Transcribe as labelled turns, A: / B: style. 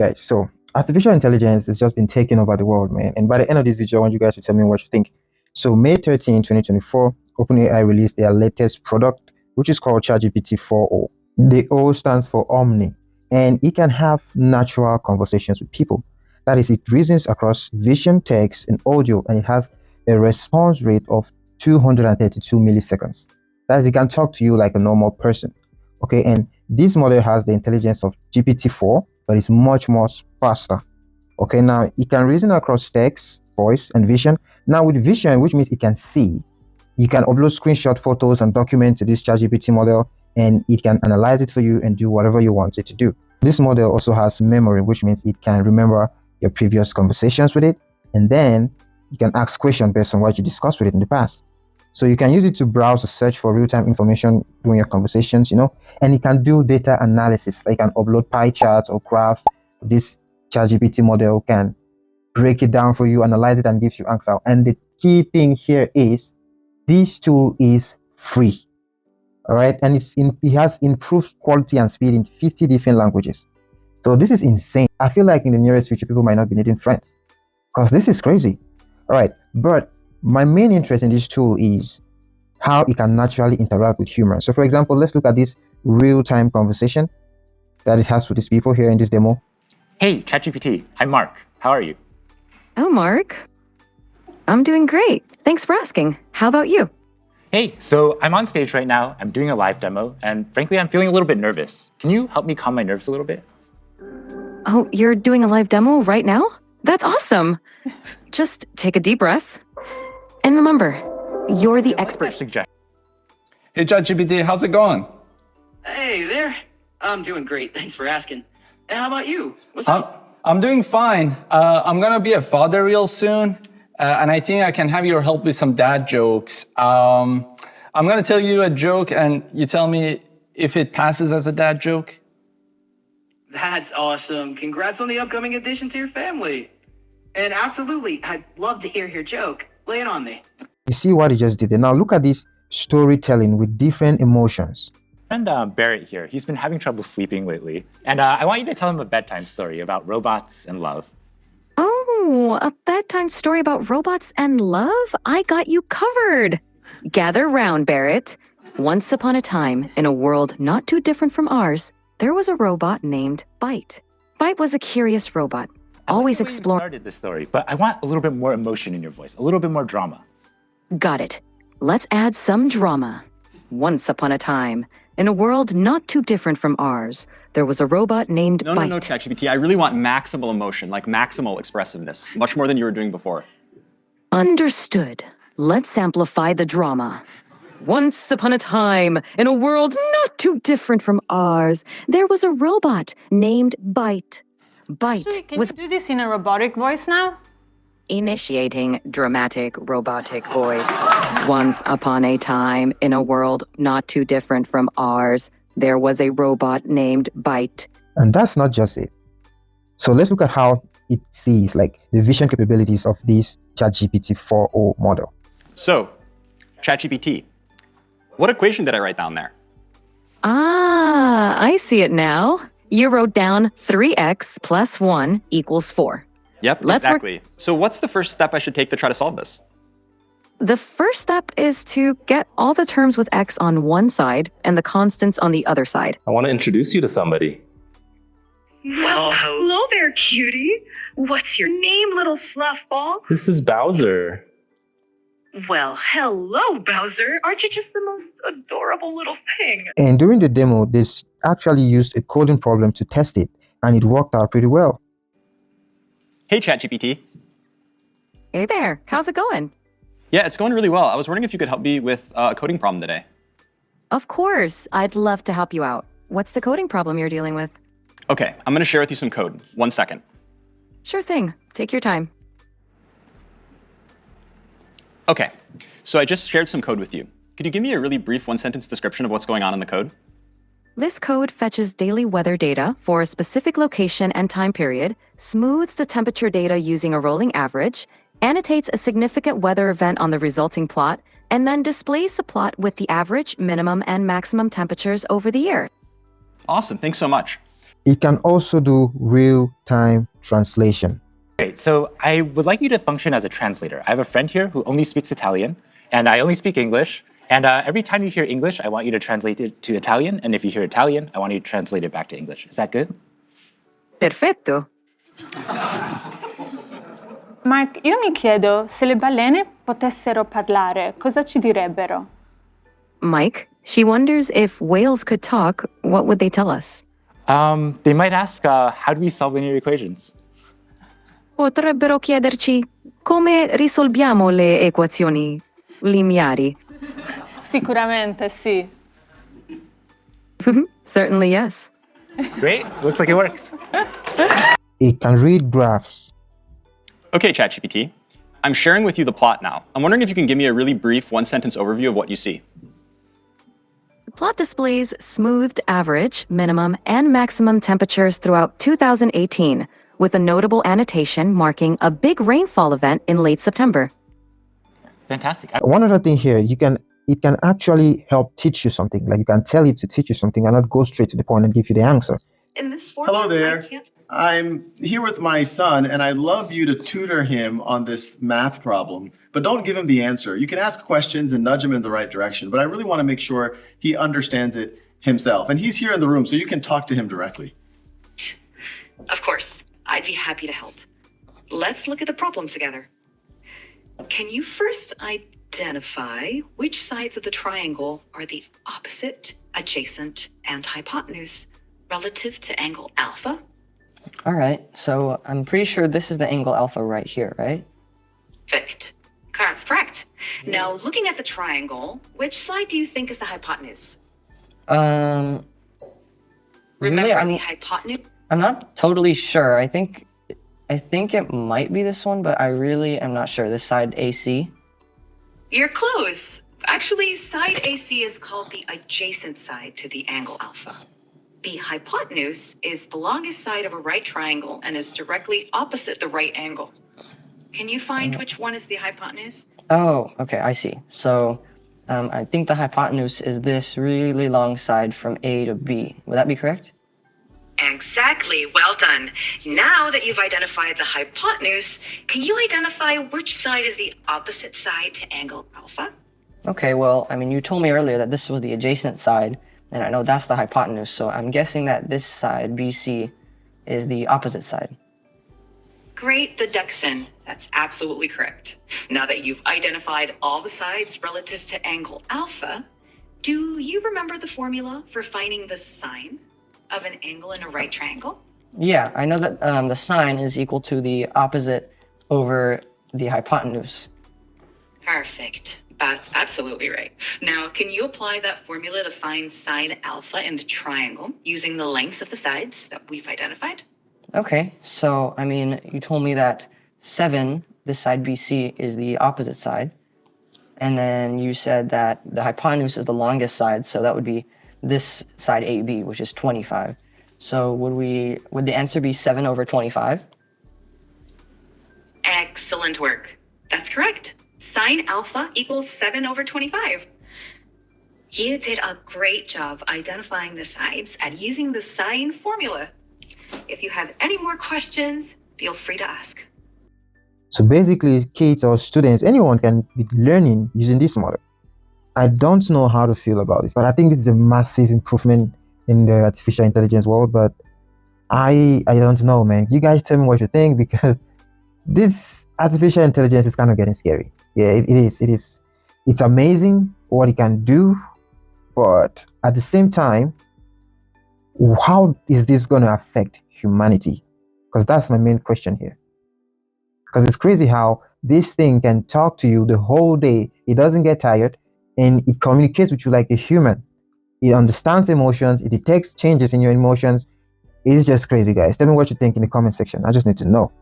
A: Guys, so artificial intelligence has just been taking over the world, man. And by the end of this video, I want you guys to tell me what you think. So May 13, 2024, OpenAI released their latest product, which is called ChatGPT-4o. The O stands for Omni, and it can have natural conversations with people. That is, it reasons across vision, text, and audio, and it has a response rate of 232 milliseconds. That is, it can talk to you like a normal person. Okay, and this model has the intelligence of GPT-4, but it's much more faster. Okay, now it can reason across text, voice, and vision. Now with vision, which means it can see, you can upload screenshot photos and documents to this ChatGPT model, and it can analyze it for you and do whatever you want it to do. This model also has memory, which means it can remember your previous conversations with it, and then you can ask questions based on what you discussed with it in the past. So you can use it to browse or search for real-time information during your conversations, and it can do data analysis. Like, can upload pie charts or graphs. This ChatGPT model can break it down for you, analyze it, and gives you answer. And the key thing here is this tool is free. All right, and it has improved quality and speed in 50 different languages. So this is insane. I feel like in the nearest future, people might not be needing friends because this is crazy. All right, but my main interest in this tool is how it can naturally interact with humans. So for example, let's look at this real-time conversation that it has with these people here in this demo.
B: Hey, ChatGPT. I'm Mark. How are you?
C: Oh, Mark. I'm doing great. Thanks for asking. How about you?
B: Hey, so I'm on stage right now. I'm doing a live demo, and frankly, I'm feeling a little bit nervous. Can you help me calm my nerves a little bit?
C: Oh, you're doing a live demo right now? That's awesome. Just take a deep breath. And remember, you're the expert.
D: Hey, ChatGPT, how's it going?
E: Hey there. I'm doing great. Thanks for asking. And how about you? What's up?
D: I'm doing fine. I'm gonna be a father real soon, and I think I can have your help with some dad jokes. I'm gonna tell you a joke, and you tell me if it passes as a dad joke.
E: That's awesome. Congrats on the upcoming addition to your family. And absolutely, I'd love to hear your joke. Lay it on me.
A: You see what he just did there? Now look at this storytelling with different emotions.
B: And Barrett here, he's been having trouble sleeping lately. And I want you to tell him a bedtime story about robots and love.
C: Oh, a bedtime story about robots and love? I got you covered. Gather round, Barrett. Once upon a time, in a world not too different from ours, there was a robot named Byte. Byte was a curious robot, always exploring.
B: Started this story, but I want a little bit more emotion in your voice, a little bit more drama.
C: Got it. Let's add some drama. Once upon a time, in a world not too different from ours, there was a robot named Byte.
F: No, ChatGPT. I really want maximal emotion, like maximal expressiveness, much more than you were doing before.
C: Understood. Let's amplify the drama. Once upon a time, in a world not too different from ours, there was a robot named Byte. Byte
G: Actually, can
C: was
G: you do this in a robotic voice now?
C: initiating dramatic robotic voice. Once upon a time, in a world not too different from ours, there was a robot named Byte.
A: And that's not just it. So let's look at how it sees like the vision capabilities of this ChatGPT-4o model.
F: So, ChatGPT, what equation did I write down there?
C: Ah, I see it now. You wrote down 3x plus 1 equals 4.
F: Yep, exactly. So what's the first step I should take to try to solve this?
C: The first step is to get all the terms with x on one side and the constants on the other side.
H: I want to introduce you to somebody.
I: Well, hello there, cutie. What's your name, little fluffball?
H: This is Bowser.
I: Well, hello, Bowser. Aren't you just the most adorable little thing?
A: And during the demo, they actually used a coding problem to test it, and it worked out pretty well.
F: Hey, ChatGPT.
C: Hey there, how's it going?
F: Yeah, it's going really well. I was wondering if you could help me with a coding problem today.
C: Of course, I'd love to help you out. What's the coding problem you're dealing with?
F: Okay, I'm going to share with you some code. 1 second.
C: Sure thing. Take your time.
F: Okay, so I just shared some code with you. Could you give me a really brief one-sentence description of what's going on in the code?
C: This code fetches daily weather data for a specific location and time period, smooths the temperature data using a rolling average, annotates a significant weather event on the resulting plot, and then displays the plot with the average, minimum, and maximum temperatures over the year.
F: Awesome, thanks so much.
A: It can also do real-time translation.
B: Great. So I would like you to function as a translator. I have a friend here who only speaks Italian, and I only speak English. And every time you hear English, I want you to translate it to Italian. And if you hear Italian, I want you to translate it back to English. Is that good?
C: Perfetto.
G: Mark, io mi chiedo se le balene potessero parlare, cosa ci direbbero?
C: Mike, she wonders if whales could talk, what would they tell us?
B: They might ask, how do we solve linear equations?
C: Potrebbero chiederci come risolviamo le equazioni lineari.
G: Sicuramente sì.
C: Certainly yes.
B: Great. Looks like it works.
A: It can read graphs.
F: Okay, ChatGPT. I'm sharing with you the plot now. I'm wondering if you can give me a really brief one-sentence overview of what you see.
C: The plot displays smoothed average, minimum, and maximum temperatures throughout 2018, with a notable annotation marking a big rainfall event in late September.
B: Fantastic.
A: One other thing here, it can actually help teach you something. Like you can tell it to teach you something and not go straight to the point and give you the answer.
E: In this format,
J: Hello there.
E: I can't-
J: I'm here with my son, and I'd love you to tutor him on this math problem, but don't give him the answer. You can ask questions and nudge him in the right direction, but I really want to make sure he understands it himself. And he's here in the room, so you can talk to him directly.
I: Of course, I'd be happy to help. Let's look at the problem together. Can you first identify which sides of the triangle are the opposite, adjacent, and hypotenuse relative to angle alpha?
K: All right, so I'm pretty sure this is the angle alpha right here, right?
I: Perfect. That's correct. Now, looking at the triangle, which side do you think is the hypotenuse?
K: Really,
I: Remember the hypotenuse?
K: I'm not totally sure. I think it might be this one, but I really am not sure. This side AC.
I: You're close. Actually, side AC is called the adjacent side to the angle alpha. The hypotenuse is the longest side of a right triangle and is directly opposite the right angle. Can you find which one is the hypotenuse?
K: Oh, okay, I see. So I think the hypotenuse is this really long side from A to B. Would that be correct?
I: Exactly. Well done. Now that you've identified the hypotenuse, can you identify which side is the opposite side to angle alpha?
K: Okay, well, I mean, you told me earlier that this was the adjacent side, and I know that's the hypotenuse, so I'm guessing that this side, BC, is the opposite side.
I: Great deduction. That's absolutely correct. Now that you've identified all the sides relative to angle alpha, do you remember the formula for finding the sine of an angle in a right triangle?
K: Yeah, I know that the sine is equal to the opposite over the hypotenuse.
I: Perfect. That's absolutely right. Now, can you apply that formula to find sine alpha in the triangle using the lengths of the sides that we've identified?
K: Okay, so, I mean, you told me that 7, this side BC, is the opposite side. And then you said that the hypotenuse is the longest side, so that would be this side AB, which is 25. So would the answer be 7 over 25?
I: Excellent work. That's correct. Sine alpha equals 7 over 25. You did a great job identifying the sides and using the sine formula. If you have any more questions, feel free to ask.
A: So basically, kids or students, anyone can be learning using this model. I don't know how to feel about this, but I think this is a massive improvement in the artificial intelligence world. But I don't know, man. You guys tell me what you think, because this artificial intelligence is kind of getting scary. Yeah, it is. It's amazing what it can do, but at the same time, how is this going to affect humanity? Because that's my main question here. Because it's crazy how this thing can talk to you the whole day. It doesn't get tired, and it communicates with you like a human. It understands emotions. It detects changes in your emotions. It's just crazy, guys. Tell me what you think in the comment section. I just need to know.